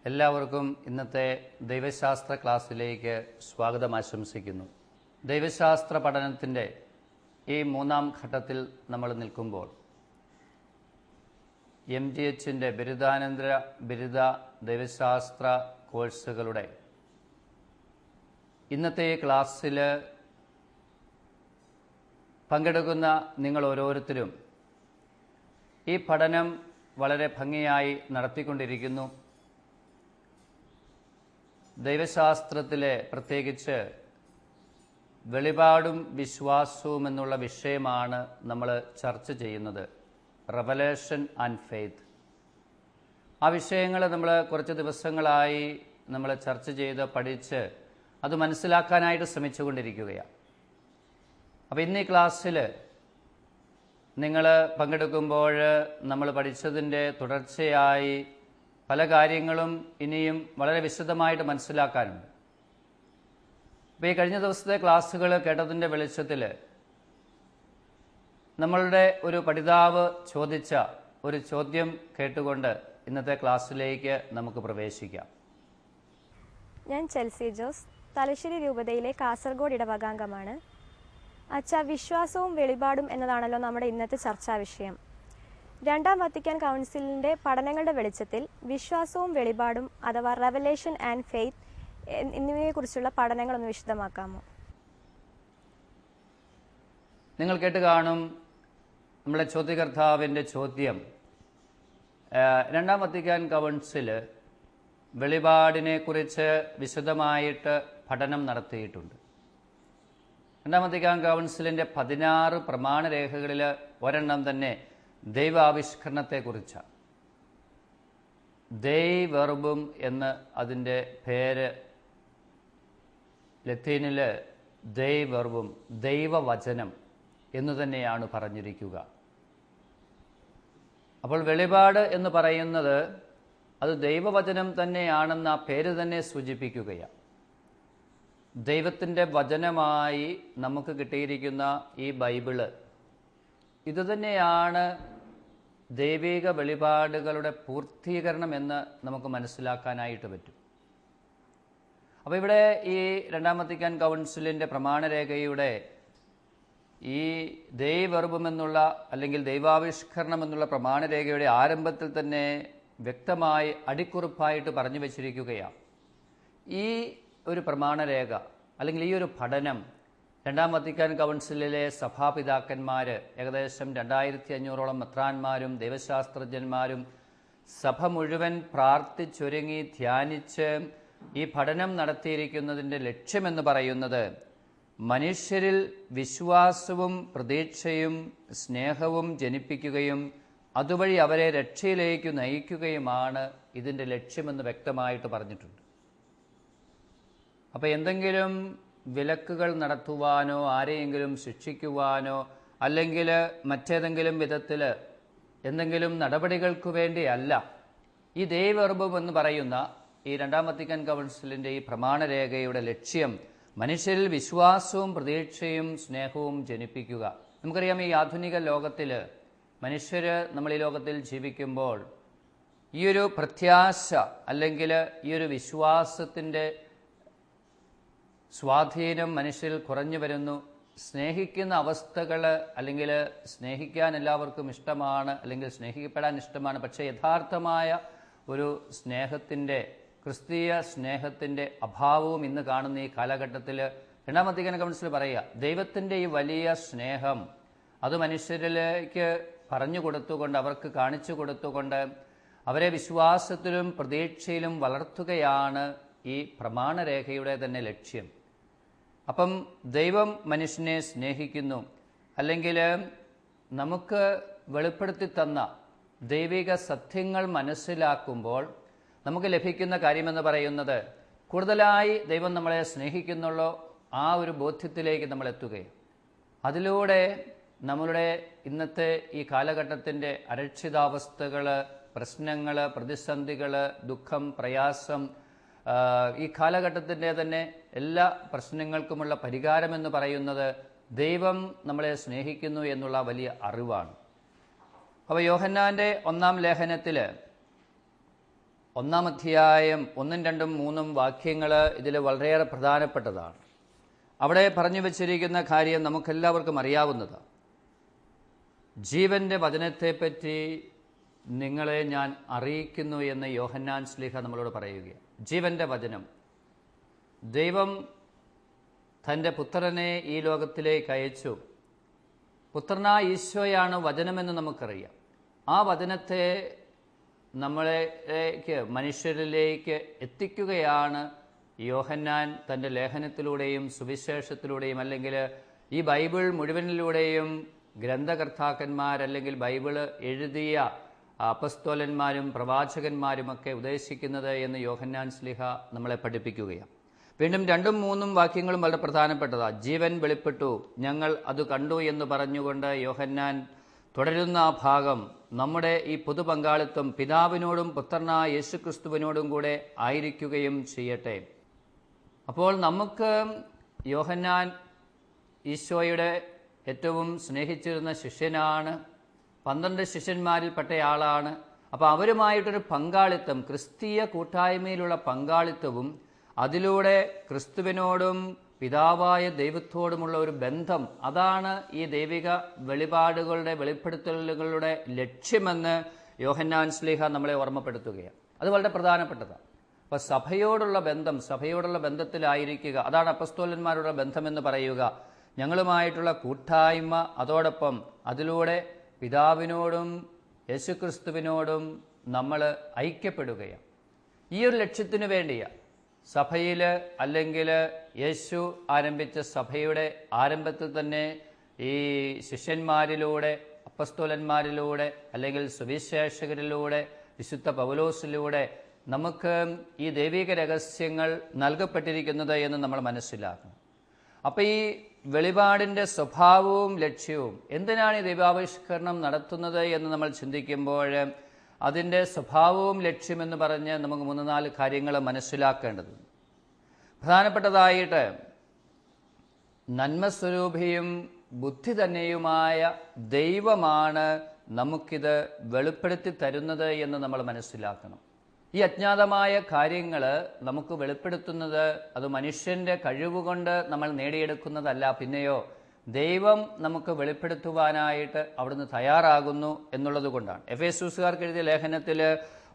എല്ലാവർക്കും ഇന്നത്തെ ദൈവശാസ്ത്ര ക്ലാസ്സിലേക്ക് സ്വാഗതം ആശംസിക്കുന്നു. ദൈവശാസ്ത്ര പഠനത്തിൻ്റെ ഈ മൂന്നാം ഘട്ടത്തിൽ നമ്മൾ നിൽക്കുമ്പോൾ MGHൻ്റെ ബിരുദാനന്തര ബിരുദ ദൈവശാസ്ത്ര കോഴ്സുകളുടെ ഇന്നത്തെ ഈ ക്ലാസ്സിൽ പങ്കെടുക്കുന്ന നിങ്ങൾ ഓരോരുത്തരും ഈ പഠനം വളരെ ഭംഗിയായി നടത്തിക്കൊണ്ടിരിക്കുന്നു. ദൈവശാസ്ത്രത്തിലെ പ്രത്യേകിച്ച് വെളിപാടും വിശ്വാസവും എന്നുള്ള വിഷയമാണ് നമ്മൾ ചർച്ച ചെയ്യുന്നത്. Revelation and faith. ആ വിഷയങ്ങൾ നമ്മൾ കുറച്ച് ദിവസങ്ങളായി നമ്മൾ ചർച്ച ചെയ്ത് പഠിച്ച് അത് മനസ്സിലാക്കാനായിട്ട് ശ്രമിച്ചുകൊണ്ടിരിക്കുകയാണ്. അപ്പോൾ ഇന്ന് ഈ ക്ലാസ്സിൽ നിങ്ങൾ പങ്കെടുക്കുമ്പോൾ നമ്മൾ പഠിച്ചതിൻ്റെ തുടർച്ചയായി പല കാര്യങ്ങളും ഇനിയും വളരെ വിശദമായിട്ട് മനസ്സിലാക്കാനുണ്ട്. അപ്പോൾ ഈ കഴിഞ്ഞ ദിവസത്തെ ക്ലാസ്സുകൾ കേട്ടതിൻ്റെ വെളിച്ചത്തിൽ നമ്മളുടെ ഒരു പഠിതാവ് ചോദിച്ച ഒരു ചോദ്യം കേട്ടുകൊണ്ട് ഇന്നത്തെ ക്ലാസ്സിലേക്ക് നമുക്ക് പ്രവേശിക്കാം. ഞാൻ ചെൽസി ജോസ്, തലശ്ശേരി രൂപതയിലെ കാസർഗോഡ് ഇടവകാംഗമാണ്. അച്ഛാ, വിശ്വാസവും വെളിപാടും എന്നതാണല്ലോ നമ്മുടെ ഇന്നത്തെ ചർച്ചാ വിഷയം. രണ്ടാം വത്തിക്കാൻ കൗൺസിലിൻ്റെ പഠനങ്ങളുടെ വെളിച്ചത്തിൽ വിശ്വാസവും വെളിപാടും അഥവാ റെവലേഷൻ ആൻഡ് ഫെയ്ത്ത് എന്നിവയെക്കുറിച്ചുള്ള പഠനങ്ങളൊന്ന് വിശദമാക്കാമോ? നിങ്ങൾ കേട്ട് കാണും നമ്മുടെ ചോദ്യകർത്താവിൻ്റെ ചോദ്യം. രണ്ടാം വത്തിക്കാൻ കൗൺസിൽ വെളിപാടിനെക്കുറിച്ച് വിശദമായിട്ട് പഠനം നടത്തിയിട്ടുണ്ട്. രണ്ടാം വത്തിക്കാൻ കൗൺസിലിൻ്റെ 16 പ്രമാണരേഖകളിൽ ഒരെണ്ണം തന്നെ ദൈവാവിഷ്കരണത്തെക്കുറിച്ചാണ്. ദൈ വെർബും എന്ന് അതിൻ്റെ പേര്. ലത്തീനിൽ ദൈ വെർബും, ദൈവവചനം എന്ന് തന്നെയാണ് പറഞ്ഞിരിക്കുക. അപ്പോൾ വെളിപാട് എന്ന് പറയുന്നത് അത് ദൈവവചനം തന്നെയാണെന്ന് ആ പേര് തന്നെ സൂചിപ്പിക്കുകയാണ്. ദൈവത്തിൻ്റെ വചനമായി നമുക്ക് കിട്ടിയിരിക്കുന്ന ഈ ബൈബിള് ഇതുതന്നെയാണ് ദൈവിക വെളിപാടുകളുടെ പൂർത്തീകരണം എന്ന് നമുക്ക് മനസ്സിലാക്കാനായിട്ട് പറ്റും. അപ്പോൾ ഇവിടെ ഈ രണ്ടാം വത്തിക്കാൻ കൗൺസിലിൻ്റെ പ്രമാണരേഖയുടെ ഈ ദൈവവർബം എന്നുള്ള അല്ലെങ്കിൽ ദൈവാവിഷ്കരണം എന്നുള്ള പ്രമാണരേഖയുടെ ആരംഭത്തിൽ തന്നെ വ്യക്തമായി അടിക്കുറിപ്പായിട്ട് പറഞ്ഞു വച്ചിരിക്കുകയാണ്. ഈ ഒരു പ്രമാണരേഖ അല്ലെങ്കിൽ ഈ ഒരു പഠനം രണ്ടാം വത്തിക്കാൻ കൗൺസിലിലെ സഭാപിതാക്കന്മാർ ഏകദേശം 2500ഓളം മെത്രാന്മാരും ദൈവശാസ്ത്രജ്ഞന്മാരും സഭ മുഴുവൻ പ്രാർത്ഥിച്ചൊരുങ്ങി ധ്യാനിച്ച് ഈ പഠനം നടത്തിയിരിക്കുന്നതിൻ്റെ ലക്ഷ്യമെന്ന് പറയുന്നത് മനുഷ്യരിൽ വിശ്വാസവും പ്രതീക്ഷയും സ്നേഹവും ജനിപ്പിക്കുകയും അതുവഴി അവരെ രക്ഷയിലേക്ക് നയിക്കുകയുമാണ് ഇതിൻ്റെ ലക്ഷ്യമെന്ന് വ്യക്തമായിട്ട് പറഞ്ഞിട്ടുണ്ട്. അപ്പോൾ എന്തെങ്കിലും വിലക്കുകൾ നടത്തുവാനോ ആരെയെങ്കിലും ശിക്ഷിക്കുവാനോ അല്ലെങ്കിൽ മറ്റേതെങ്കിലും വിധത്തിൽ എന്തെങ്കിലും നടപടികൾക്ക് വേണ്ടിയല്ല ഈ ദൈവവർബം എന്ന് പറയുന്ന ഈ രണ്ടാം വത്തിക്കാൻ കൗൺസിലിൻ്റെ ഈ പ്രമാണരേഖയുടെ ലക്ഷ്യം മനുഷ്യരിൽ വിശ്വാസവും പ്രതീക്ഷയും സ്നേഹവും ജനിപ്പിക്കുക. നമുക്കറിയാം, ഈ ആധുനിക ലോകത്തിൽ മനുഷ്യർ നമ്മൾ ഈ ലോകത്തിൽ ജീവിക്കുമ്പോൾ ഈ ഒരു പ്രത്യാശ അല്ലെങ്കിൽ ഈ ഒരു വിശ്വാസത്തിൻ്റെ സ്വാധീനം മനുഷ്യരിൽ കുറഞ്ഞു വരുന്നു. സ്നേഹിക്കുന്ന അവസ്ഥകൾ അല്ലെങ്കിൽ സ്നേഹിക്കാൻ എല്ലാവർക്കും ഇഷ്ടമാണ് അല്ലെങ്കിൽ സ്നേഹിക്കപ്പെടാൻ ഇഷ്ടമാണ്. പക്ഷേ യഥാർത്ഥമായ ഒരു സ്നേഹത്തിൻ്റെ, ക്രിസ്തീയ സ്നേഹത്തിൻ്റെ അഭാവവും ഇന്ന് കാണുന്ന ഈ കാലഘട്ടത്തിൽ രണ്ടാം വത്തിക്കാൻ കൗൺസിൽ പറയുക, ദൈവത്തിൻ്റെ ഈ വലിയ സ്നേഹം അത് മനുഷ്യരിലേക്ക് പറഞ്ഞു കൊടുത്തുകൊണ്ട്, അവർക്ക് കാണിച്ചു കൊടുത്തുകൊണ്ട് അവരെ വിശ്വാസത്തിലും പ്രതീക്ഷയിലും വളർത്തുകയാണ് ഈ പ്രമാണരേഖയുടെ തന്നെ ലക്ഷ്യം. അപ്പം ദൈവം മനുഷ്യനെ സ്നേഹിക്കുന്നു അല്ലെങ്കിൽ നമുക്ക് വെളിപ്പെടുത്തി തന്ന ദൈവിക സത്യങ്ങൾ മനസ്സിലാക്കുമ്പോൾ നമുക്ക് ലഭിക്കുന്ന കാര്യമെന്ന് പറയുന്നത് കൂടുതലായി ദൈവം നമ്മളെ സ്നേഹിക്കുന്നുള്ളോ ആ ഒരു ബോധ്യത്തിലേക്ക് നമ്മൾ എത്തുകയും അതിലൂടെ നമ്മളുടെ ഇന്നത്തെ ഈ കാലഘട്ടത്തിൻ്റെ അരക്ഷിതാവസ്ഥകൾ, പ്രശ്നങ്ങൾ, പ്രതിസന്ധികൾ, ദുഃഖം, പ്രയാസം, ഈ കാലഘട്ടത്തിൻ്റെ തന്നെ എല്ലാ പ്രശ്നങ്ങൾക്കുമുള്ള പരിഹാരമെന്ന് പറയുന്നത് ദൈവം നമ്മളെ സ്നേഹിക്കുന്നു എന്നുള്ള വലിയ അറിവാണ്. അപ്പോൾ യോഹന്നാൻ്റെ 1-ാം ലേഖനത്തിൽ 1-ാം അധ്യായം 1, 2, 3 വാക്യങ്ങൾ ഇതിൽ വളരെയേറെ പ്രധാനപ്പെട്ടതാണ്. അവിടെ പറഞ്ഞു വച്ചിരിക്കുന്ന കാര്യം നമുക്കെല്ലാവർക്കും അറിയാവുന്നതാണ്. ജീവന്റെ വചനത്തെപ്പറ്റി നിങ്ങളെ ഞാൻ അറിയിക്കുന്നു എന്ന് യോഹന്നാൻ ശ്ലീഹ നമ്മളോട് പറയുകയാണ്. ജീവന്റെ വചനം, ദൈവം തൻ്റെ പുത്രനെ ഈ ലോകത്തിലേക്ക് അയച്ചു. പുത്രനായ ഈശോയാണ് വചനമെന്ന് നമുക്കറിയാം. ആ വചനത്തെ നമ്മളേക്ക്, മനുഷ്യരിലേക്ക് എത്തിക്കുകയാണ് യോഹന്നാൻ തൻ്റെ ലേഖനത്തിലൂടെയും സുവിശേഷത്തിലൂടെയും, അല്ലെങ്കിൽ ഈ ബൈബിൾ മുഴുവനിലൂടെയും ഗ്രന്ഥകർത്താക്കന്മാരല്ലെങ്കിൽ ബൈബിള് എഴുതിയ അപ്പസ്തോലന്മാരും പ്രവാചകന്മാരുമൊക്കെ ഉദ്ദേശിക്കുന്നത് എന്ന് യോഹന്നാൻ ശ്ലീഹ നമ്മളെ പഠിപ്പിക്കുകയാണ്. വീണ്ടും 2, 3 വാക്യങ്ങളും വളരെ പ്രധാനപ്പെട്ടതാണ്. ജീവൻ വെളിപ്പെട്ടു, ഞങ്ങൾ അത് കണ്ടു എന്ന് പറഞ്ഞുകൊണ്ട് യോഹന്നാൻ തുടരുന്ന ആ ഭാഗം നമ്മുടെ ഈ പൊതു പങ്കാളിത്തം പിതാവിനോടും പുത്രനായ യേശുക്രിസ്തുവിനോടും കൂടെ ആയിരിക്കുകയും ചെയ്യട്ടെ. അപ്പോൾ നമുക്ക് യോഹന്നാൻ ഈശോയുടെ ഏറ്റവും സ്നേഹിച്ചിരുന്ന ശിഷ്യനാണ്, 12 ശിഷ്യന്മാരിൽപ്പെട്ടയാളാണ്. അപ്പോൾ അവരുമായിട്ടൊരു പങ്കാളിത്തം, ക്രിസ്തീയ കൂട്ടായ്മയിലുള്ള പങ്കാളിത്തവും അതിലൂടെ ക്രിസ്തുവിനോടും പിതാവായ ദൈവത്തോടുമുള്ള ഒരു ബന്ധം, അതാണ് ഈ ദൈവിക വെളിപാടുകളുടെ വെളിപ്പെടുത്തലുകളുടെ ലക്ഷ്യമെന്ന് യോഹന്നാൻ ശ്ലീഹ നമ്മളെ ഓർമ്മപ്പെടുത്തുകയാണ്. അത് വളരെ പ്രധാനപ്പെട്ടതാണ്. അപ്പോൾ സഭയോടുള്ള ബന്ധം, സഭയോടുള്ള ബന്ധത്തിലായിരിക്കുക, അതാണ് അപ്പസ്തോലന്മാരുടെ ബന്ധമെന്ന് പറയുക. ഞങ്ങളുമായിട്ടുള്ള കൂട്ടായ്മ, അതോടൊപ്പം അതിലൂടെ പിതാവിനോടും യേശുക്രിസ്തുവിനോടും നമ്മൾ ഐക്യപ്പെടുകയാണ്. ഈ ഒരു ലക്ഷ്യത്തിനു വേണ്ടിയാണ് സഭയിൽ, അല്ലെങ്കിൽ യേശു ആരംഭിച്ച സഭയുടെ ആരംഭത്തിൽ തന്നെ ഈ ശിഷ്യന്മാരിലൂടെ, അപ്പസ്തോലന്മാരിലൂടെ, അല്ലെങ്കിൽ സുവിശേഷകരിലൂടെ, വിശുദ്ധ പൗലോസിലൂടെ നമുക്ക് ഈ ദൈവിക രഹസ്യങ്ങൾ നൽകപ്പെട്ടിരിക്കുന്നത് എന്ന് നമ്മൾ മനസ്സിലാക്കണം. അപ്പം ഈ വെളിപാടിൻ്റെ സ്വഭാവവും ലക്ഷ്യവും, എന്തിനാണ് ഈ ദൈവാവിഷ്കരണം നടത്തുന്നത് എന്ന് നമ്മൾ ചിന്തിക്കുമ്പോൾ അതിൻ്റെ സ്വഭാവവും ലക്ഷ്യമെന്ന് പറഞ്ഞ് നമുക്ക് 3-4 കാര്യങ്ങൾ മനസ്സിലാക്കേണ്ടതുണ്ട്. പ്രധാനപ്പെട്ടതായിട്ട് നന്മസ്വരൂപിയും ബുദ്ധി തന്നെയുമായ ദൈവമാണ് നമുക്കിത് വെളിപ്പെടുത്തി തരുന്നത് എന്ന് നമ്മൾ മനസ്സിലാക്കണം. ഈ അജ്ഞാതമായ കാര്യങ്ങൾ നമുക്ക് വെളിപ്പെടുത്തുന്നത് അത് മനുഷ്യൻ്റെ കഴിവുകൊണ്ട് നമ്മൾ നേടിയെടുക്കുന്നതല്ല, പിന്നെയോ ദൈവം നമുക്ക് വെളിപ്പെടുത്തുവാനായിട്ട് അവിടുന്ന് തയ്യാറാകുന്നു എന്നുള്ളത് കൊണ്ടാണ്. എഫേസ്യൂസുകാർക്ക് എഴുതിയ ലേഖനത്തിൽ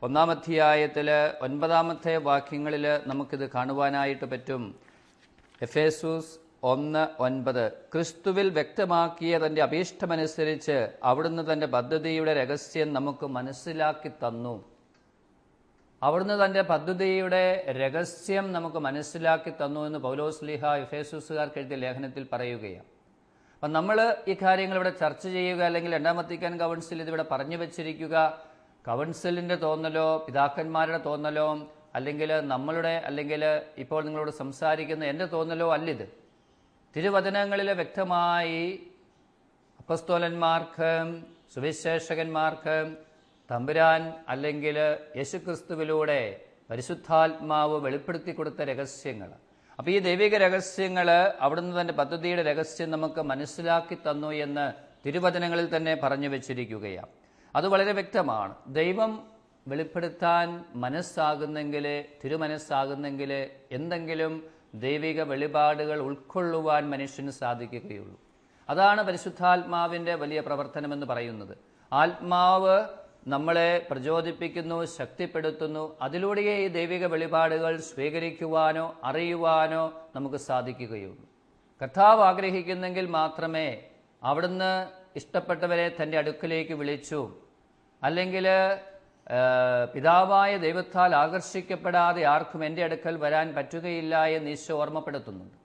1-ാം അധ്യായത്തിൽ 9-ാമത്തെ വാക്യങ്ങളിൽ നമുക്കിത് കാണുവാനായിട്ട് പറ്റും. എഫേസൂസ് 1:9, ക്രിസ്തുവിൽ വ്യക്തമാക്കിയ തൻ്റെ അഭീഷ്ടമനുസരിച്ച് അവിടുന്ന് തൻ്റെ പദ്ധതിയുടെ രഹസ്യം നമുക്ക് മനസ്സിലാക്കി തന്നു. അവിടുന്ന് തൻ്റെ പദ്ധതിയുടെ രഹസ്യം നമുക്ക് മനസ്സിലാക്കി തന്നു എന്ന് പൗലോസ് ശ്ലീഹ എഫേസൂസുകാർക്ക് എഴുതിയ ലേഖനത്തിൽ പറയുകയാണ്. അപ്പം നമ്മൾ ഈ കാര്യങ്ങൾ ഇവിടെ ചർച്ച ചെയ്യുക, അല്ലെങ്കിൽ 2-ാം വത്തിക്കാൻ കൗൺസിൽ ഇതിവിടെ പറഞ്ഞു വച്ചിരിക്കുക, കൗൺസിലിൻ്റെ തോന്നലോ പിതാക്കന്മാരുടെ തോന്നലോ അല്ലെങ്കിൽ നമ്മളുടെ, അല്ലെങ്കിൽ ഇപ്പോൾ നിങ്ങളോട് സംസാരിക്കുന്ന എൻ്റെ തോന്നലോ അല്ലിത്. തിരുവചനങ്ങളിൽ വ്യക്തമായി അപ്പസ്തോലന്മാർക്ക്, സുവിശേഷകന്മാർക്ക് തമ്പുരാൻ അല്ലെങ്കിൽ യേശുക്രിസ്തുവിലൂടെ പരിശുദ്ധാത്മാവ് വെളിപ്പെടുത്തി കൊടുത്ത രഹസ്യങ്ങൾ. അപ്പോൾ ഈ ദൈവിക രഹസ്യങ്ങൾ അവിടുന്ന് തൻ്റെ പദ്ധതിയുടെ രഹസ്യം നമുക്ക് മനസ്സിലാക്കി തന്നു എന്ന് തിരുവചനങ്ങളിൽ തന്നെ പറഞ്ഞു വെച്ചിരിക്കുകയാണ്. അത് വളരെ വ്യക്തമാണ്. ദൈവം വെളിപ്പെടുത്താൻ മനസ്സാകുന്നെങ്കിൽ, തിരുമനസ്സാകുന്നെങ്കിൽ എന്തെങ്കിലും ദൈവിക വെളിപാടുകൾ ഉൾക്കൊള്ളുവാൻ മനുഷ്യന് സാധിക്കുകയുള്ളൂ. അതാണ് പരിശുദ്ധാത്മാവിൻ്റെ വലിയ പ്രവർത്തനമെന്ന് പറയുന്നത്. ആത്മാവ് നമ്മളെ പ്രചോദിപ്പിക്കുന്നു, ശക്തിപ്പെടുത്തുന്നു. അതിലൂടെ ഈ ദൈവിക വെളിപാടുകൾ സ്വീകരിക്കുവാനോ അറിയുവാനോ നമുക്ക് സാധിക്കുകയുള്ളൂ. കർത്താവ് ആഗ്രഹിക്കുന്നെങ്കിൽ മാത്രമേ അവിടുന്ന് ഇഷ്ടപ്പെട്ടവരെ തൻ്റെ അടുക്കലേക്ക് വിളിച്ചു, അല്ലെങ്കിൽ പിതാവായ ദൈവത്താൽ ആകർഷിക്കപ്പെടാതെ ആർക്കും എൻ്റെ അടുക്കൽ വരാൻ പറ്റുകയില്ല എന്ന് ഈശോ ഓർമ്മപ്പെടുത്തുന്നുണ്ട്.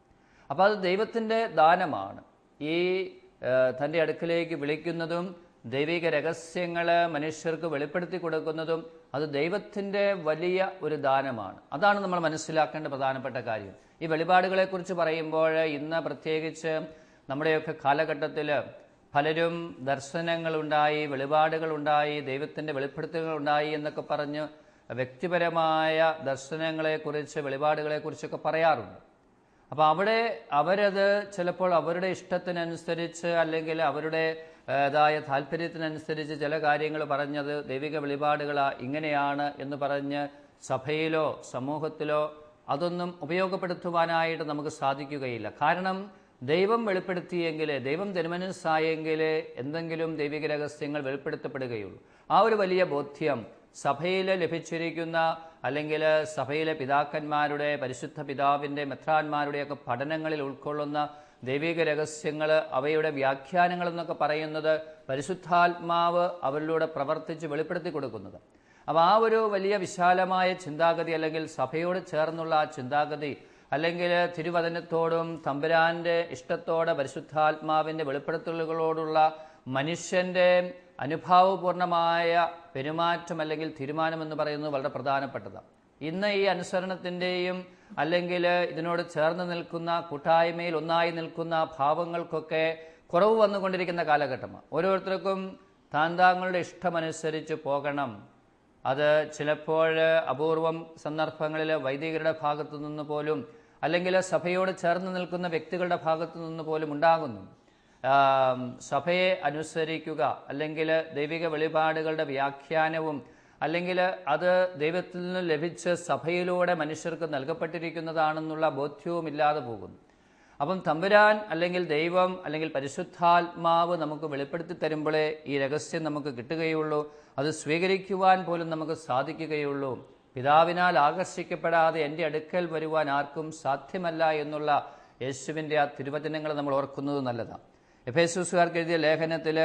അപ്പോൾ അത് ദൈവത്തിൻ്റെ ദാനമാണ്. ഈ തൻ്റെ അടുക്കലേക്ക് വിളിക്കുന്നതും ദൈവിക രഹസ്യങ്ങൾ മനുഷ്യർക്ക് വെളിപ്പെടുത്തി കൊടുക്കുന്നതും അത് ദൈവത്തിൻ്റെ വലിയ ഒരു ദാനമാണ്. അതാണ് നമ്മൾ മനസ്സിലാക്കേണ്ട പ്രധാനപ്പെട്ട കാര്യം. ഈ വെളിപാടുകളെക്കുറിച്ച് പറയുമ്പോൾ ഇന്ന് പ്രത്യേകിച്ച് നമ്മുടെയൊക്കെ കാലഘട്ടത്തിൽ പലരും ദർശനങ്ങളുണ്ടായി, വെളിപാടുകളുണ്ടായി, ദൈവത്തിൻ്റെ വെളിപ്പെടുത്തലുകളുണ്ടായി എന്നൊക്കെ പറഞ്ഞ് വ്യക്തിപരമായ ദർശനങ്ങളെക്കുറിച്ച്, വെളിപാടുകളെക്കുറിച്ചൊക്കെ പറയാറുണ്ട്. അപ്പോൾ അവിടെ അവരത് ചിലപ്പോൾ അവരുടെ ഇഷ്ടത്തിനനുസരിച്ച് അല്ലെങ്കിൽ അവരുടേതായ താല്പര്യത്തിനനുസരിച്ച് ചില കാര്യങ്ങൾ പറഞ്ഞത് ദൈവിക വെളിപാടുകളാ ഇങ്ങനെയാണ് എന്ന് പറഞ്ഞ് സഭയിലോ സമൂഹത്തിലോ അതൊന്നും ഉപയോഗപ്പെടുത്തുവാനായിട്ട് നമുക്ക് സാധിക്കുകയില്ല. കാരണം ദൈവം വെളിപ്പെടുത്തിയെങ്കിൽ, ദൈവം തിരുമനസ്സായെങ്കിൽ എന്തെങ്കിലും ദൈവിക രഹസ്യങ്ങൾ വെളിപ്പെടുത്തപ്പെടുകയുള്ളൂ. ആ ഒരു വലിയ ബോധ്യം സഭയിൽ ലഭിച്ചിരിക്കുന്ന, അല്ലെങ്കിൽ സഭയിലെ പിതാക്കന്മാരുടെ, പരിശുദ്ധ പിതാവിൻ്റെ, മെത്രാന്മാരുടെയൊക്കെ പഠനങ്ങളിൽ ഉൾക്കൊള്ളുന്ന ദൈവിക രഹസ്യങ്ങൾ, അവയുടെ വ്യാഖ്യാനങ്ങൾ എന്നൊക്കെ പറയുന്നത് പരിശുദ്ധാത്മാവ് അവരിലൂടെ പ്രവർത്തിച്ച് വെളിപ്പെടുത്തി കൊടുക്കുന്നത്. അപ്പോൾ ആ ഒരു വലിയ വിശാലമായ ചിന്താഗതി, അല്ലെങ്കിൽ സഭയോട് ചേർന്നുള്ള ആ ചിന്താഗതി, അല്ലെങ്കിൽ തിരുവചനത്തോടും തമ്പുരാൻ്റെ ഇഷ്ടത്തോടെ പരിശുദ്ധാത്മാവിൻ്റെ വെളിപ്പെടുത്തലുകളോടുള്ള മനുഷ്യൻ്റെ അനുഭാവപൂർണമായ പെരുമാറ്റം അല്ലെങ്കിൽ തീരുമാനമെന്ന് പറയുന്നത് വളരെ പ്രധാനപ്പെട്ടതാണ്. ഇന്ന് ഈ അനുസരണത്തിൻ്റെയും അല്ലെങ്കിൽ ഇതിനോട് ചേർന്ന് നിൽക്കുന്ന, കൂട്ടായ്മയിൽ ഒന്നായി നിൽക്കുന്ന ഭാവങ്ങൾക്കൊക്കെ കുറവ് വന്നുകൊണ്ടിരിക്കുന്ന കാലഘട്ടമാണ്. ഓരോരുത്തർക്കും താന്താങ്ങളുടെ ഇഷ്ടമനുസരിച്ച് പോകണം. അത് ചിലപ്പോൾ അപൂർവം സന്ദർഭങ്ങളിൽ വൈദികരുടെ ഭാഗത്തു നിന്ന് പോലും, അല്ലെങ്കിൽ സഭയോട് ചേർന്ന് നിൽക്കുന്ന വ്യക്തികളുടെ ഭാഗത്തു നിന്ന് പോലും ഉണ്ടാകുന്നു. സഭയെ അനുസരിക്കുക, അല്ലെങ്കിൽ ദൈവിക വെളിപാടുകളുടെ വ്യാഖ്യാനവും, അല്ലെങ്കിൽ അത് ദൈവത്തിൽ നിന്ന് ലഭിച്ച് സഭയിലൂടെ മനുഷ്യർക്ക് നൽകപ്പെട്ടിരിക്കുന്നതാണെന്നുള്ള ബോധ്യവും ഇല്ലാതെ പോകുന്നു. അപ്പം തമ്പുരാൻ അല്ലെങ്കിൽ ദൈവം അല്ലെങ്കിൽ പരിശുദ്ധാത്മാവ് നമുക്ക് വെളിപ്പെടുത്തി തരുമ്പോഴേ ഈ രഹസ്യം നമുക്ക് കിട്ടുകയുള്ളൂ. അത് സ്വീകരിക്കുവാൻ പോലും നമുക്ക് സാധിക്കുകയുള്ളൂ. പിതാവിനാൽ ആകർഷിക്കപ്പെടാതെ എൻ്റെ അടുക്കൽ വരുവാൻ ആർക്കും സാധ്യമല്ല എന്നുള്ള യേശുവിൻ്റെ ആ തിരുവചനങ്ങൾ നമ്മൾ ഓർക്കുന്നത് നല്ലതാണ്. എഫേസ്യക്കാർക്ക് എഴുതിയ ലേഖനത്തിൽ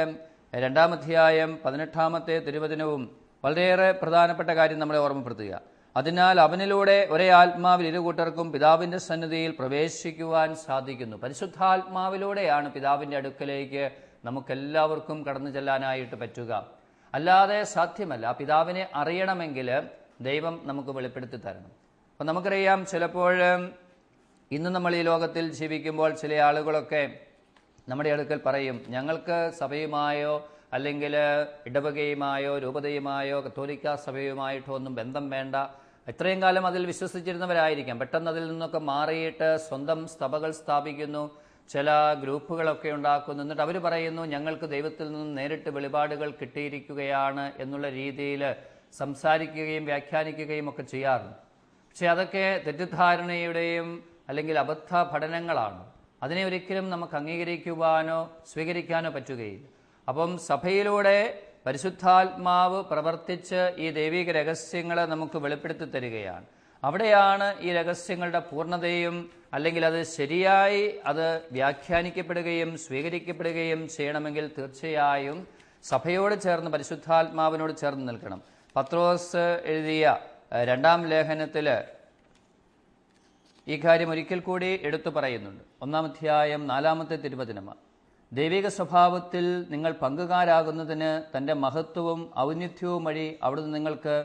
2-ാം അധ്യായം 18-ാമത്തെ തിരുവചനവും വളരെയേറെ പ്രധാനപ്പെട്ട കാര്യം നമ്മളെ ഓർമ്മപ്പെടുത്തുക. അതിനാൽ അവനിലൂടെ ഒരേ ആത്മാവിൽ ഇരുകൂട്ടർക്കും പിതാവിൻ്റെ സന്നിധിയിൽ പ്രവേശിക്കുവാൻ സാധിക്കുന്നു. പരിശുദ്ധാത്മാവിലൂടെയാണ് പിതാവിൻ്റെ അടുക്കലേക്ക് നമുക്കെല്ലാവർക്കും കടന്നു ചെല്ലാനായിട്ട് പറ്റുക. അല്ലാതെ സാധ്യമല്ല. ആ പിതാവിനെ അറിയണമെങ്കിൽ ദൈവം നമുക്ക് വെളിപ്പെടുത്തി തരണം. അപ്പം നമുക്കറിയാം, ചിലപ്പോൾ ഇന്ന് നമ്മൾ ഈ ലോകത്തിൽ ജീവിക്കുമ്പോൾ ചില ആളുകളൊക്കെ നമ്മുടെ അടുക്കൽ പറയും, ഞങ്ങൾക്ക് സഭയുമായോ അല്ലെങ്കിൽ ഇടവകയുമായോ രൂപതയുമായോ കത്തോലിക്ക സഭയുമായിട്ടോ ഒന്നും ബന്ധം വേണ്ട. ഇത്രയും കാലം അതിൽ വിശ്വസിച്ചിരുന്നവരായിരിക്കാം. പെട്ടെന്ന് അതിൽ നിന്നൊക്കെ മാറിയിട്ട് സ്വന്തം സഭകൾ സ്ഥാപിക്കുന്നു, ചില ഗ്രൂപ്പുകളൊക്കെ ഉണ്ടാക്കുന്നു. എന്നിട്ട് അവർ പറയുന്നു, ഞങ്ങൾക്ക് ദൈവത്തിൽ നിന്ന് നേരിട്ട് വെളിപാടുകൾ കിട്ടിയിരിക്കുകയാണ് എന്നുള്ള രീതിയിൽ സംസാരിക്കുകയും വ്യാഖ്യാനിക്കുകയും ഒക്കെ ചെയ്യാറുണ്ട്. പക്ഷെ അതൊക്കെ തെറ്റിദ്ധാരണയുടെയും അല്ലെങ്കിൽ അബദ്ധ പഠനങ്ങളാണ്. അതിനെ ഒരിക്കലും നമുക്ക് അംഗീകരിക്കുവാനോ സ്വീകരിക്കാനോ പറ്റുകയില്ല. അപ്പം സഭയിലൂടെ പരിശുദ്ധാത്മാവ് പ്രവർത്തിച്ച് ഈ ദൈവിക രഹസ്യങ്ങളെ നമുക്ക് വെളിപ്പെടുത്തി തരികയാണ്. അവിടെയാണ് ഈ രഹസ്യങ്ങളുടെ പൂർണ്ണതയും, അല്ലെങ്കിൽ അത് ശരിയായി അത് വ്യാഖ്യാനിക്കപ്പെടുകയും സ്വീകരിക്കപ്പെടുകയും ചെയ്യണമെങ്കിൽ തീർച്ചയായും സഭയോട് ചേർന്ന് പരിശുദ്ധാത്മാവിനോട് ചേർന്ന് നിൽക്കണം. പത്രോസ് എഴുതിയ 2-ാം ലേഖനത്തിൽ ഈ കാര്യം ഒരിക്കൽ കൂടി എടുത്തു പറയുന്നുണ്ട്. 1-ാം അധ്യായം 4-ാമത്തെ തിരുവചനമാണ്. ദൈവിക സ്വഭാവത്തിൽ നിങ്ങൾ പങ്കുകാരാകുന്നതിന് തൻ്റെ മഹത്വവും ഔന്നിത്യവും വഴി അവിടുന്ന് നിങ്ങൾക്ക്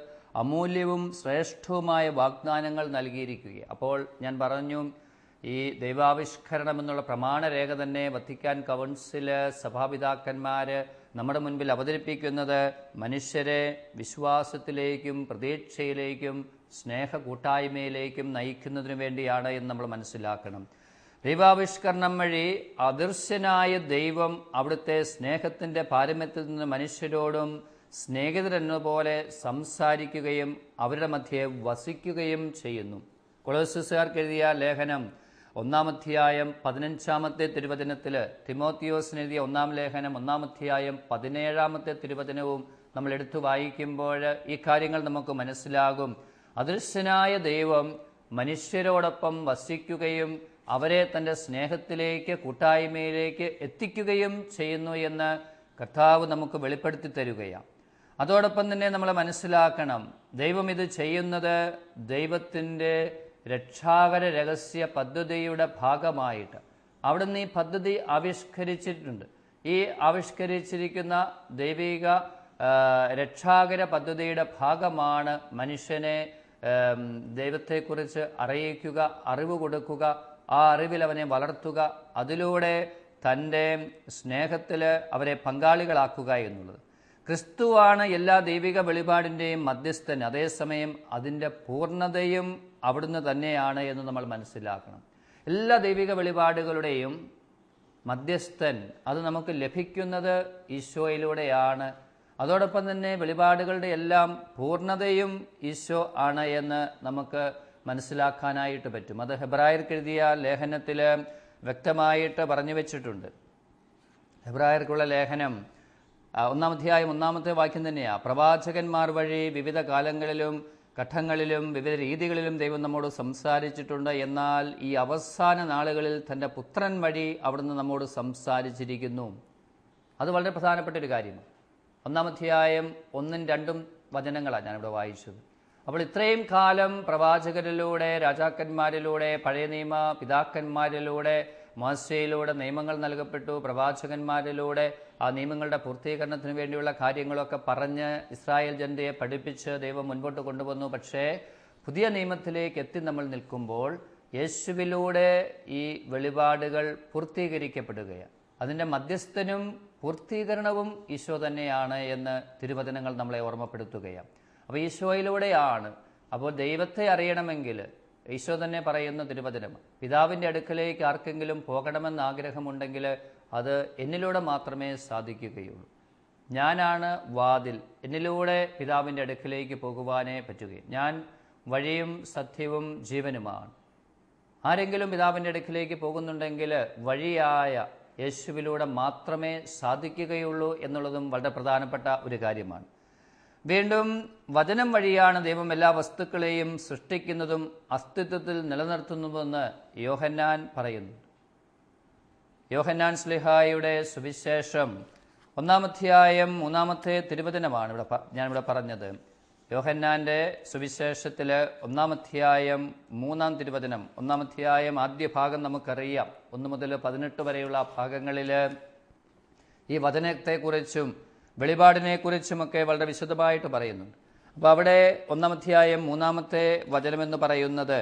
അമൂല്യവും ശ്രേഷ്ഠവുമായ വാഗ്ദാനങ്ങൾ നൽകിയിരിക്കുക. അപ്പോൾ ഞാൻ പറഞ്ഞു, ഈ ദൈവാവിഷ്കരണം എന്നുള്ള പ്രമാണരേഖ തന്നെ വത്തിക്കാൻ കൗൺസില്, സഭാപിതാക്കന്മാർ നമ്മുടെ മുൻപിൽ അവതരിപ്പിക്കുന്നത് മനുഷ്യരെ വിശ്വാസത്തിലേക്കും പ്രതീക്ഷയിലേക്കും സ്നേഹ കൂട്ടായ്മയിലേക്കും നയിക്കുന്നതിന് വേണ്ടിയാണ് എന്ന് നമ്മൾ മനസ്സിലാക്കണം. ദൈവാവിഷ്കരണം വഴി അദൃശ്യനായ ദൈവം അവിടുത്തെ സ്നേഹത്തിൻ്റെ പാരമ്യത്തിൽ നിന്ന് മനുഷ്യരോടും സ്നേഹിതരെന്ന പോലെ സംസാരിക്കുകയും അവരുടെ മധ്യേ വസിക്കുകയും ചെയ്യുന്നു. കൊളോസ്യക്കാർക്ക് എഴുതിയ ലേഖനം 1-ാം അധ്യായം 15-ാമത്തെ തിരുവചനത്തിൽ, തിമോത്തിയോസിന് എഴുതിയ 1-ാം ലേഖനം 1-ാം അധ്യായം 17-ാമത്തെ തിരുവചനവും നമ്മൾ എടുത്തു വായിക്കുമ്പോൾ ഈ കാര്യങ്ങൾ നമുക്ക് മനസ്സിലാകും. അദൃശ്യനായ ദൈവം മനുഷ്യരോടൊപ്പം വസിക്കുകയും അവരെ തൻ്റെ സ്നേഹത്തിലേക്ക് കൂട്ടായ്മയിലേക്ക് എത്തിക്കുകയും ചെയ്യുന്നു എന്ന് കർത്താവ് നമുക്ക് വെളിപ്പെടുത്തി തരികയാണ്. അതോടൊപ്പം തന്നെ നമ്മൾ മനസ്സിലാക്കണം, ദൈവം ഇത് ചെയ്യുന്നത് ദൈവത്തിൻ്റെ രക്ഷാകര രഹസ്യ പദ്ധതിയുടെ ഭാഗമായിട്ട് അവിടുന്ന് ഈ പദ്ധതി ആവിഷ്കരിച്ചിട്ടുണ്ട്. ഈ ആവിഷ്കരിച്ചിരിക്കുന്ന ദൈവിക രക്ഷാകര പദ്ധതിയുടെ ഭാഗമാണ് മനുഷ്യനെ ദൈവത്തെക്കുറിച്ച് അറിയിക്കുക, അറിവ് കൊടുക്കുക, ആ അറിവിൽ അവനെ വളർത്തുക, അതിലൂടെ തൻ്റെ സ്നേഹത്തിൽ അവരെ പങ്കാളികളാക്കുക എന്നുള്ളത്. ക്രിസ്തുവാണ് എല്ലാ ദൈവിക വെളിപാടിൻ്റെയും മധ്യസ്ഥൻ. അതേസമയം അതിൻ്റെ പൂർണ്ണതയും അവിടുന്ന് തന്നെയാണ് എന്ന് നമ്മൾ മനസ്സിലാക്കണം. എല്ലാ ദൈവിക വെളിപാടുകളുടെയും മധ്യസ്ഥൻ അത് നമുക്ക് ലഭിക്കുന്നത് ഈശോയിലൂടെയാണ്. അതോടൊപ്പം തന്നെ വെളിപാടുകളുടെ എല്ലാം പൂർണ്ണതയും ഈശോ ആണ് എന്ന് നമുക്ക് മനസ്സിലാക്കാനായിട്ട് പറ്റും. അത് ഹെബ്രായർക്ക് എഴുതിയ ലേഖനത്തിൽ വ്യക്തമായിട്ട് പറഞ്ഞു വെച്ചിട്ടുണ്ട്. ഹെബ്രായർക്കുള്ള ലേഖനം 1-ാം അധ്യായം 1-ാമത്തെ വാക്യം തന്നെയാണ്. പ്രവാചകന്മാർ വഴി വിവിധ കാലങ്ങളിലും ഘട്ടങ്ങളിലും വിവിധ രീതികളിലും ദൈവം നമ്മോട് സംസാരിച്ചിട്ടുണ്ട്. എന്നാൽ ഈ അവസാന നാളുകളിൽ തൻ്റെ പുത്രൻ വഴി അവിടുന്ന് നമ്മോട് സംസാരിച്ചിരിക്കുന്നു. അത് വളരെ പ്രധാനപ്പെട്ട ഒരു കാര്യമാണ്. 1-ാം അധ്യായം 1-2 വചനങ്ങളാണ് ഞാനിവിടെ വായിച്ചത്. അപ്പോൾ ഇത്രയും കാലം പ്രവാചകരിലൂടെ, രാജാക്കന്മാരിലൂടെ, പഴയ നിയമ പിതാക്കന്മാരിലൂടെ, മോശയിലൂടെ നിയമങ്ങൾ നൽകപ്പെട്ടു. പ്രവാചകന്മാരിലൂടെ ആ നിയമങ്ങളുടെ പൂർത്തീകരണത്തിന് വേണ്ടിയുള്ള കാര്യങ്ങളൊക്കെ പറഞ്ഞ് ഇസ്രായേൽ ജനതയെ പഠിപ്പിച്ച് ദൈവം മുൻപോട്ട് കൊണ്ടുവന്നു. പക്ഷേ പുതിയ നിയമത്തിലേക്ക് എത്തി നമ്മൾ നിൽക്കുമ്പോൾ യേശുവിലൂടെ ഈ വെളിപാടുകൾ പൂർത്തീകരിക്കപ്പെടുകയാണ്. അതിൻ്റെ മധ്യസ്ഥനും പൂർത്തീകരണവും ഈശോ തന്നെയാണ് എന്ന് തിരുവചനങ്ങൾ നമ്മളെ ഓർമ്മപ്പെടുത്തുകയാണ്. അപ്പോൾ ഈശോയിലൂടെയാണ്. അപ്പോൾ ദൈവത്തെ അറിയണമെങ്കിൽ ഈശോ തന്നെ പറയുന്ന തിരുവചനം, പിതാവിൻ്റെ അടുക്കലേക്ക് ആർക്കെങ്കിലും പോകണമെന്ന് ആഗ്രഹമുണ്ടെങ്കിൽ അത് എന്നിലൂടെ മാത്രമേ സാധിക്കുകയുള്ളൂ. ഞാനാണ് വാതിൽ, എന്നിലൂടെ പിതാവിൻ്റെ അടുക്കലേക്ക് പോകുവാനേ പറ്റുകയും. ഞാൻ വഴിയും സത്യവും ജീവനുമാണ്. ആരെങ്കിലും പിതാവിൻ്റെ അടുക്കലേക്ക് പോകുന്നുണ്ടെങ്കിൽ വഴിയായ യേശുവിലൂടെ മാത്രമേ സാധിക്കുകയുള്ളൂ എന്നുള്ളതും വളരെ പ്രധാനപ്പെട്ട ഒരു കാര്യമാണ്. വീണ്ടും വചനം വഴിയാണ് ദൈവം എല്ലാ വസ്തുക്കളെയും സൃഷ്ടിക്കുന്നതും അസ്തിത്വത്തിൽ നിലനിർത്തുന്നതുമെന്ന് യോഹന്നാൻ പറയുന്നു. യോഹന്നാൻ ശ്ലീഹായുടെ സുവിശേഷം 1-ാം അധ്യായം 3-ാമത്തെ തിരുവചനമാണ് ഞാനിവിടെ പറഞ്ഞത്. യോഹന്നാൻ്റെ സുവിശേഷത്തിൽ 1-ാം അധ്യായം 3-ാം തിരുവചനം. 1-ാം അധ്യായം ആദ്യ ഭാഗം നമുക്കറിയാം. 1 മുതൽ 18 വരെയുള്ള ഭാഗങ്ങളിൽ ഈ വചനത്തെക്കുറിച്ചും വെളിപാടിനെക്കുറിച്ചുമൊക്കെ വളരെ വിശദമായിട്ട് പറയുന്നുണ്ട്. അപ്പോൾ അവിടെ 1-ാം അധ്യായം 3-ാമത്തെ വചനമെന്ന് പറയുന്നത്,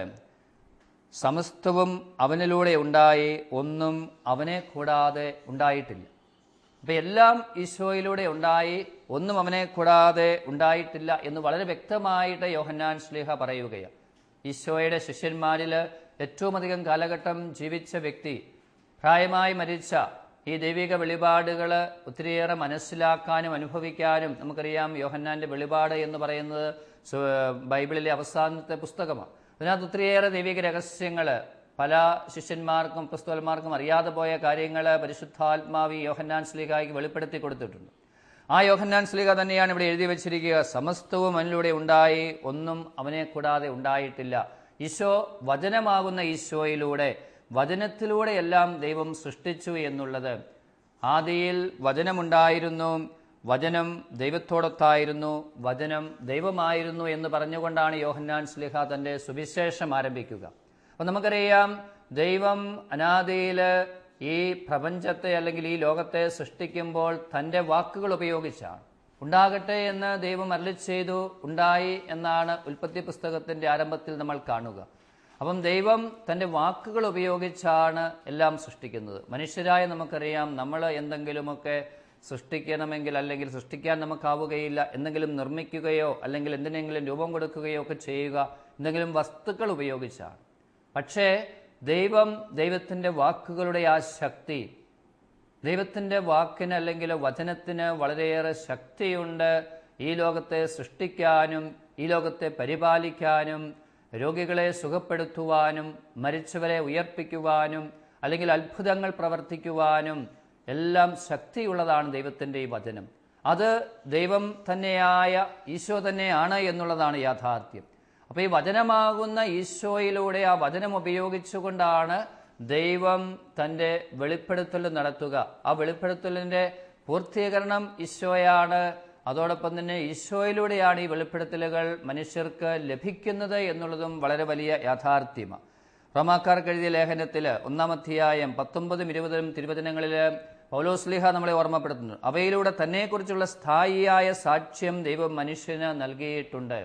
സമസ്തവും അവനിലൂടെ ഉണ്ടായി, ഒന്നും അവനെ കൂടാതെ ഉണ്ടായിട്ടില്ല. അപ്പം എല്ലാം ഈശോയിലൂടെ ഉണ്ടായി, ഒന്നും അവനെ കൂടാതെ ഉണ്ടായിട്ടില്ല എന്ന് വളരെ വ്യക്തമായിട്ട് യോഹന്നാൻ ശ്ലീഹ പറയുകയാണ്. ഈശോയുടെ ശിഷ്യന്മാരിൽ ഏറ്റവും അധികം കാലഘട്ടം ജീവിച്ച വ്യക്തി, പ്രായമായി മരിച്ച ഈ ദൈവിക വെളിപാടുകൾ ഒത്തിരിയേറെ മനസ്സിലാക്കാനും അനുഭവിക്കാനും നമുക്കറിയാം. യോഹന്നാൻ്റെ വെളിപാട് എന്ന് പറയുന്നത് ബൈബിളിലെ അവസാനത്തെ പുസ്തകമാണ്. അതിനകത്ത് ഒത്തിരിയേറെ ദൈവിക രഹസ്യങ്ങൾ, പല ശിഷ്യന്മാർക്കും അപ്പോസ്തലന്മാർക്കും അറിയാതെ പോയ കാര്യങ്ങൾ പരിശുദ്ധാത്മാവ് യോഹന്നാൻ ശ്ലീഹായ്ക്ക് വെളിപ്പെടുത്തി കൊടുത്തിട്ടുണ്ട്. ആ യോഹന്നാൻ ശ്ലീഹ തന്നെയാണ് ഇവിടെ എഴുതി വച്ചിരിക്കുക, സമസ്തവും അവനിലൂടെ ഉണ്ടായി, ഒന്നും അവനെ കൂടാതെ ഉണ്ടായിട്ടില്ല. ഈശോ വചനമാകുന്ന ഈശോയിലൂടെ, വചനത്തിലൂടെ എല്ലാം ദൈവം സൃഷ്ടിച്ചു എന്നുള്ളത്. ആദിയിൽ വചനമുണ്ടായിരുന്നു, വചനം ദൈവത്തോടൊത്തായിരുന്നു, വചനം ദൈവമായിരുന്നു എന്ന് പറഞ്ഞുകൊണ്ടാണ് യോഹന്നാൻ ശ്ലീഹ തൻ്റെ സുവിശേഷം ആരംഭിക്കുക. അപ്പം നമുക്കറിയാം, ദൈവം അനാദിയിൽ ഈ പ്രപഞ്ചത്തെ അല്ലെങ്കിൽ ഈ ലോകത്തെ സൃഷ്ടിക്കുമ്പോൾ തൻ്റെ വാക്കുകൾ ഉപയോഗിച്ചാണ്. ഉണ്ടാകട്ടെ എന്ന് ദൈവം അരുളി ചെയ്തു, ഉണ്ടായി എന്നാണ് ഉൽപ്പത്തി പുസ്തകത്തിൻ്റെ ആരംഭത്തിൽ നമ്മൾ കാണുക. അപ്പം ദൈവം തൻ്റെ വാക്കുകൾ ഉപയോഗിച്ചാണ് എല്ലാം സൃഷ്ടിക്കുന്നത്. മനുഷ്യരായ നമുക്കറിയാം, നമ്മൾ എന്തെങ്കിലുമൊക്കെ സൃഷ്ടിക്കണമെങ്കിൽ അല്ലെങ്കിൽ സൃഷ്ടിക്കാൻ നമുക്കാവുകയില്ല. എന്തെങ്കിലും നിർമ്മിക്കുകയോ അല്ലെങ്കിൽ എന്തിനെങ്കിലും രൂപം കൊടുക്കുകയോ ഒക്കെ ചെയ്യുക എന്തെങ്കിലും വസ്തുക്കൾ ഉപയോഗിച്ചാണ്. പക്ഷേ ദൈവത്തിൻ്റെ വാക്കുകളുടെ ആ ശക്തി, ദൈവത്തിൻ്റെ വാക്കിന് അല്ലെങ്കിൽ വചനത്തിന് വളരെയേറെ ശക്തിയുണ്ട്. ഈ ലോകത്തെ സൃഷ്ടിക്കാനും ഈ ലോകത്തെ പരിപാലിക്കാനും രോഗികളെ സുഖപ്പെടുത്തുവാനും മരിച്ചവരെ ഉയർപ്പിക്കുവാനും അല്ലെങ്കിൽ അത്ഭുതങ്ങൾ പ്രവർത്തിക്കുവാനും എല്ലാം ശക്തിയുള്ളതാണ് ദൈവത്തിൻ്റെ ഈ വചനം. അത് ദൈവം തന്നെയായ ഈശോ തന്നെയാണ് എന്നുള്ളതാണ് യാഥാർത്ഥ്യം. അപ്പോൾ ഈ വചനമാകുന്ന ഈശോയിലൂടെ ആ വചനം ഉപയോഗിച്ചുകൊണ്ടാണ് ദൈവം തൻ്റെ വെളിപ്പെടുത്തൽ നടത്തുക. ആ വെളിപ്പെടുത്തലിൻ്റെ പൂർത്തീകരണം ഈശോയാണ്. അതോടൊപ്പം തന്നെ ഈശോയിലൂടെയാണ് ഈ വെളിപ്പെടുത്തലുകൾ മനുഷ്യർക്ക് ലഭിക്കുന്നത് എന്നുള്ളതും വളരെ വലിയ യാഥാർത്ഥ്യമാണ്. റോമാക്കാർക്ക് എഴുതിയ ലേഖനത്തിൽ 1-ാം അധ്യായം 19-20 തിരുവചനങ്ങളിൽ പൗലോസ് ശ്ലീഹ നമ്മളെ ഓർമ്മപ്പെടുത്തുന്നു. അവയിലൂടെ തന്നെക്കുറിച്ചുള്ള സ്ഥായിയായ സാക്ഷ്യം ദൈവം മനുഷ്യന് നൽകിയിട്ടുണ്ട്.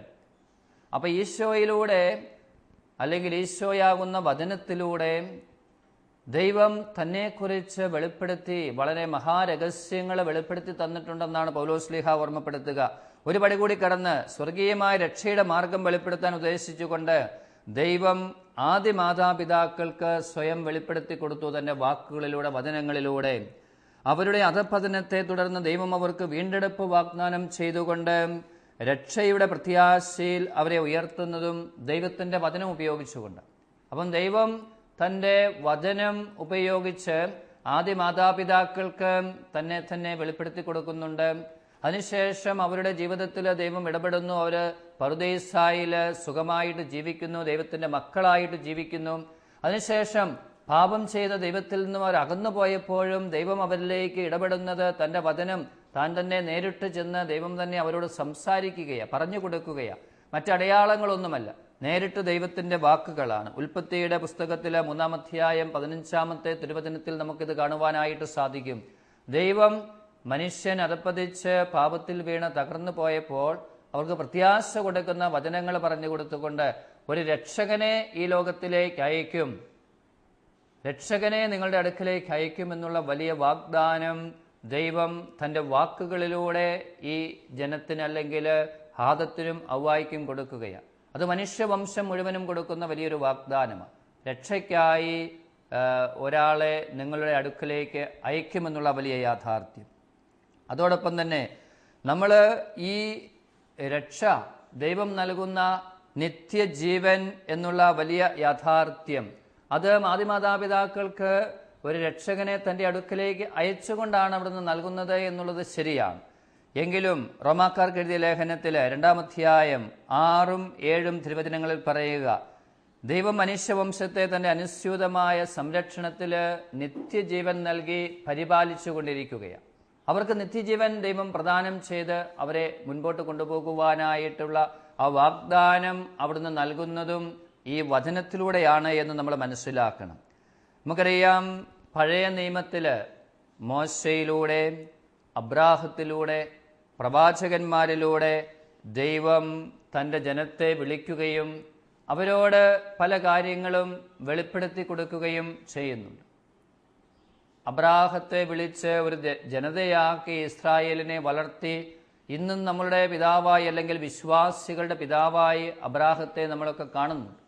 അപ്പം ഈശോയിലൂടെ അല്ലെങ്കിൽ ഈശോയാകുന്ന വചനത്തിലൂടെ ദൈവം തന്നെക്കുറിച്ച് വെളിപ്പെടുത്തി വളരെ മഹാരഹസ്യങ്ങൾ വെളിപ്പെടുത്തി തന്നിട്ടുണ്ടെന്നാണ് പൗലോസ് ശ്ലീഹ ഓർമ്മപ്പെടുത്തുക. ഒരു പടി കൂടി കടന്ന് സ്വർഗീയമായ രക്ഷയുടെ മാർഗം വെളിപ്പെടുത്താൻ ഉദ്ദേശിച്ചുകൊണ്ട് ദൈവം ആദ്യ മാതാപിതാക്കൾക്ക് സ്വയം വെളിപ്പെടുത്തി കൊടുത്തു തൻ്റെ വാക്കുകളിലൂടെ, വചനങ്ങളിലൂടെ. അവരുടെ അധപതനത്തെ തുടർന്ന് ദൈവം അവർക്ക് വീണ്ടെടുപ്പ് വാഗ്ദാനം ചെയ്തുകൊണ്ട് രക്ഷയുടെ പ്രത്യാശയിൽ അവരെ ഉയർത്തുന്നതും ദൈവത്തിൻ്റെ വചനം ഉപയോഗിച്ചുകൊണ്ട്. അപ്പം ദൈവം തൻ്റെ വചനം ഉപയോഗിച്ച് ആദ്യ മാതാപിതാക്കൾക്ക് തന്നെ വെളിപ്പെടുത്തി കൊടുക്കുന്നുണ്ട്. അതിനുശേഷം അവരുടെ ജീവിതത്തിൽ ദൈവം ഇടപെടുന്നു. അവർ പറുദീസായിൽ സുഖമായിട്ട് ജീവിക്കുന്നു, ദൈവത്തിൻ്റെ മക്കളായിട്ട് ജീവിക്കുന്നു. അതിനുശേഷം പാപം ചെയ്ത ദൈവത്തിൽ നിന്നും അവർ അകന്നു പോയപ്പോഴും ദൈവം അവരിലേക്ക് ഇടപെടുന്നത് തൻ്റെ വചനം താൻ തന്നെ നേരിട്ട് ചെന്ന് ദൈവം തന്നെ അവരോട് സംസാരിക്കുകയാണ്, പറഞ്ഞു കൊടുക്കുകയാണ്. മറ്റടയാളങ്ങളൊന്നുമല്ല, നേരിട്ട് ദൈവത്തിൻ്റെ വാക്കുകളാണ്. ഉൽപ്പത്തിയുടെ പുസ്തകത്തിൽ 3-ാം അധ്യായം 15-ാമത്തെ തിരുവചനത്തിൽ നമുക്കിത് കാണുവാനായിട്ട് സാധിക്കും. ദൈവം മനുഷ്യൻ അധപ്പതിച്ച് പാപത്തിൽ വീണ് തകർന്നു പോയപ്പോൾ അവർക്ക് പ്രത്യാശ കൊടുക്കുന്ന വചനങ്ങൾ പറഞ്ഞു കൊടുത്തുകൊണ്ട് ഒരു രക്ഷകനെ ഈ ലോകത്തിലേക്ക് അയക്കും, രക്ഷകനെ നിങ്ങളുടെ അടുക്കലേക്ക് അയക്കുമെന്നുള്ള വലിയ വാഗ്ദാനം ദൈവം തൻ്റെ വാക്കുകളിലൂടെ ഈ ജനത്തിന് അല്ലെങ്കിൽ ആദത്തിനും ഔവായിക്കും കൊടുക്കുകയാണ്. അത് മനുഷ്യവംശം മുഴുവനും കൊടുക്കുന്ന വലിയൊരു വാഗ്ദാനമാണ്. രക്ഷയ്ക്കായി ഒരാളെ നിങ്ങളുടെ അടുക്കലേക്ക് അയക്കുമെന്നുള്ള വലിയ യാഥാർത്ഥ്യം. അതോടൊപ്പം തന്നെ നമ്മൾ ഈ രക്ഷ ദൈവം നൽകുന്ന നിത്യജീവൻ എന്നുള്ള വലിയ യാഥാർത്ഥ്യം അത് ആദിമാതാപിതാക്കൾക്ക് ഒരു രക്ഷകനെ തൻ്റെ അടുക്കലേക്ക് അയച്ചുകൊണ്ടാണ് അവിടുന്ന് നൽകുന്നത് എന്നുള്ളത് ശരിയാണ്. എങ്കിലും റോമാക്കാർക്ക് എഴുതിയ ലേഖനത്തിൽ 2-ാം അധ്യായം 6-7 തിരുവചനങ്ങളിൽ പറയുക, ദൈവം മനുഷ്യവംശത്തെ തൻ്റെ അനുസ്യൂതമായ സംരക്ഷണത്തിൽ നിത്യജീവൻ നൽകി പരിപാലിച്ചു കൊണ്ടിരിക്കുകയാണ്. അവർക്ക് നിത്യജീവൻ ദൈവം പ്രദാനം ചെയ്ത് അവരെ മുൻപോട്ട് കൊണ്ടുപോകുവാനായിട്ടുള്ള ആ വാഗ്ദാനം അവിടുന്ന് നൽകുന്നതും ഈ വചനത്തിലൂടെയാണ് എന്ന് നമ്മൾ മനസ്സിലാക്കണം. നമുക്കറിയാം, പഴയ നിയമത്തിൽ മോശയിലൂടെ, അബ്രാഹത്തിലൂടെ, പ്രവാചകന്മാരിലൂടെ ദൈവം തൻ്റെ ജനത്തെ വിളിക്കുകയും അവരോട് പല കാര്യങ്ങളും വെളിപ്പെടുത്തി കൊടുക്കുകയും ചെയ്യുന്നുണ്ട്. അബ്രാഹത്തെ വിളിച്ച് ഒരു ജനതയാക്കി ഇസ്രായേലിനെ വളർത്തി ഇന്നും നമ്മളുടെ പിതാവായി അല്ലെങ്കിൽ വിശ്വാസികളുടെ പിതാവായി അബ്രാഹത്തെ നമ്മളൊക്കെ കാണുന്നുണ്ട്.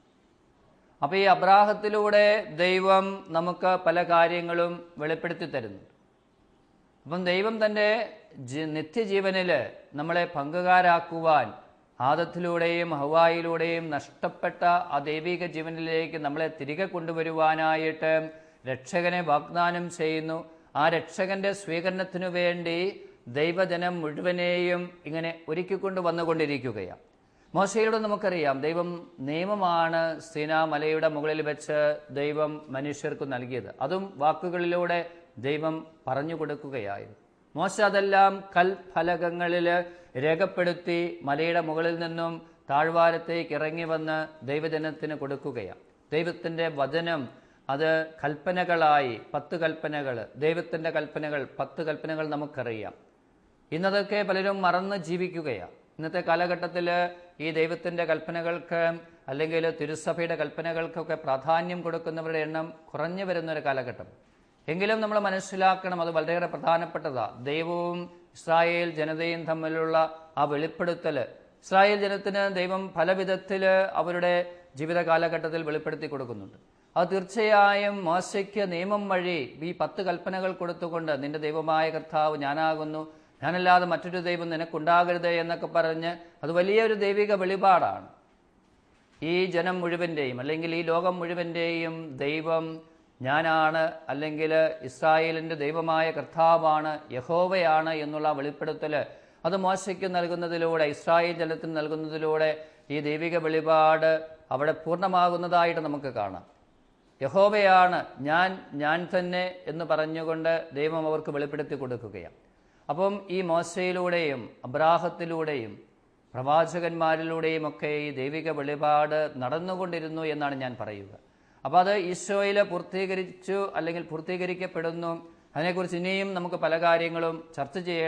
അപ്പോൾ ഈ അബ്രാഹത്തിലൂടെ ദൈവം നമുക്ക് പല കാര്യങ്ങളും വെളിപ്പെടുത്തി തരുന്നുണ്ട്. അപ്പം ദൈവം തൻ്റെ നിത്യജീവനിൽ നമ്മളെ പങ്കുകാരാക്കുവാൻ ആദത്തിലൂടെയും ഹവ്വായിലൂടെയും നഷ്ടപ്പെട്ട ആ ദൈവിക ജീവനിലേക്ക് നമ്മളെ തിരികെ കൊണ്ടുവരുവാനായിട്ട് രക്ഷകനെ വാഗ്ദാനം ചെയ്യുന്നു. ആ രക്ഷകന്റെ സ്വീകരണത്തിനു വേണ്ടി ദൈവജനം മുഴുവനെയും ഇങ്ങനെ ഒരുക്കിക്കൊണ്ട് വന്നുകൊണ്ടിരിക്കുകയാണ്. മോശയിലൂടെ നമുക്കറിയാം, ദൈവം നിയമമാണ് സീനാ മലയുടെ മുകളിൽ വെച്ച് ദൈവം മനുഷ്യർക്ക് നൽകിയത്. അതും വാക്കുകളിലൂടെ ദൈവം പറഞ്ഞു കൊടുക്കുകയായിരുന്നു. മോശ അതെല്ലാം കൽഫലകങ്ങളിൽ രേഖപ്പെടുത്തി മലയുടെ മുകളിൽ നിന്നും താഴ്വാരത്തേക്ക് ഇറങ്ങി വന്ന് ദൈവജനത്തിന് കൊടുക്കുകയാണ്. ദൈവത്തിൻ്റെ വചനം അത് കൽപ്പനകളായി 10 കൽപ്പനകൾ, ദൈവത്തിൻ്റെ കൽപ്പനകൾ 10 കൽപ്പനകൾ നമുക്കറിയാം. ഇന്നതൊക്കെ പലരും മറന്ന് ജീവിക്കുകയാണ്. ഇന്നത്തെ കാലഘട്ടത്തിൽ ഈ ദൈവത്തിൻ്റെ കൽപ്പനകൾക്ക് അല്ലെങ്കിൽ തിരുസഭയുടെ കൽപ്പനകൾക്കൊക്കെ പ്രാധാന്യം കൊടുക്കുന്നവരുടെ എണ്ണം കുറഞ്ഞു വരുന്നൊരു കാലഘട്ടം. എങ്കിലും നമ്മൾ മനസ്സിലാക്കണം, അത് വളരെയേറെ പ്രധാനപ്പെട്ടതാണ്. ദൈവവും ഇസ്രായേൽ ജനതയും തമ്മിലുള്ള ആ വെളിപ്പെടുത്തൽ ഇസ്രായേൽ ജനത്തിന് ദൈവം പല വിധത്തിൽ അവരുടെ ജീവിത കാലഘട്ടത്തിൽ വെളിപ്പെടുത്തി കൊടുക്കുന്നുണ്ട്. അത് തീർച്ചയായും മോശയ്ക്ക് നിയമം വഴി ഈ 10 കൽപ്പനകൾ കൊടുത്തുകൊണ്ട് നിന്റെ ദൈവമായ കർത്താവ് ഞാനാകുന്നു, ഞാനല്ലാതെ മറ്റൊരു ദൈവം നിനക്കുണ്ടാകരുത് എന്നൊക്കെ പറഞ്ഞ് അത് വലിയൊരു ദൈവിക വെളിപാടാണ്. ഈ ജനം മുഴുവൻ്റെയും അല്ലെങ്കിൽ ഈ ലോകം മുഴുവൻ്റെയും ദൈവം ഞാനാണ്, അല്ലെങ്കിൽ ഇസ്രായേലിൻ്റെ ദൈവമായ കർത്താവാണ്, യഹോവയാണ് എന്നുള്ള വെളിപ്പെടുത്തൽ അത് മോശയ്ക്ക് നൽകുന്നതിലൂടെ, ഇസ്രായേൽ ജനത്തിന് നൽകുന്നതിലൂടെ ഈ ദൈവിക വെളിപാട് അവിടെ പൂർണ്ണമാകുന്നതായിട്ട് നമുക്ക് കാണാം. യഹോവയാണ് ഞാൻ തന്നെ എന്ന് പറഞ്ഞുകൊണ്ട് ദൈവം അവർക്ക് വെളിപ്പെടുത്തി കൊടുക്കുകയാണ്. അപ്പം ഈ മോശയിലൂടെയും അബ്രാഹത്തിലൂടെയും പ്രവാചകന്മാരിലൂടെയും ഒക്കെ ഈ ദൈവിക വെളിപാട് നടന്നുകൊണ്ടിരുന്നു എന്നാണ് ഞാൻ പറയുക. അപ്പോൾ അത് ഈശോയിൽ പൂർത്തീകരിച്ചു അല്ലെങ്കിൽ പൂർത്തീകരിക്കപ്പെടുന്നു. അതിനെക്കുറിച്ച് ഇനിയും നമുക്ക് പല കാര്യങ്ങളും ചർച്ച ചെയ്യേണ്ട